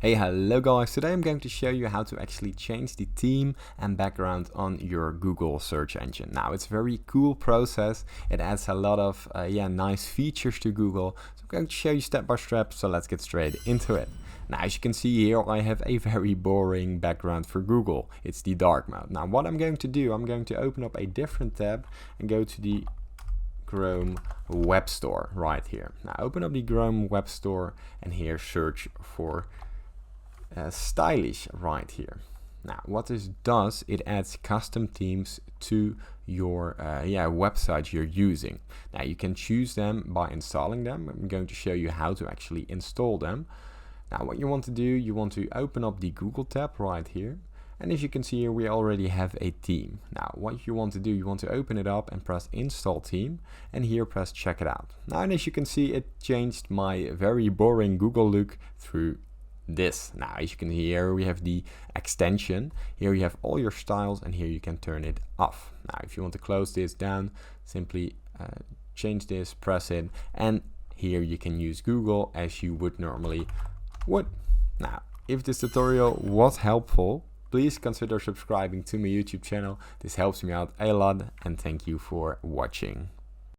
Hey, hello guys, today I'm going to show you how to actually change the theme and background on your Google search engine. Now it's a very cool process, it adds a lot of nice features to Google, so I'm going to show you step by step, so let's get straight into it. Now as you can see here, I have a very boring background for Google, it's the dark mode. Now what I'm going to do, I'm going to open up a different tab and go to the Chrome Web Store right here. Now open up the Chrome Web Store and here search for stylish right here. Now what this does, it adds custom themes to your website you're using. Now you can choose them by installing them. I'm going to show you how to actually install them. Now what you want to do, you want to open up the Google tab right here, and as you can see here, we already have a theme. Now what you want to do, you want to open it up and press install theme, and here press check it out. Now and as you can see, it changed my very boring Google look through this. Now as you can see here, we have the extension. Here you have all your styles, and here you can turn it off. Now if you want to close this down, simply change this, press it, and here you can use Google as you would normally would. Now if this tutorial was helpful, please consider subscribing to my YouTube channel. This helps me out a lot, and thank you for watching.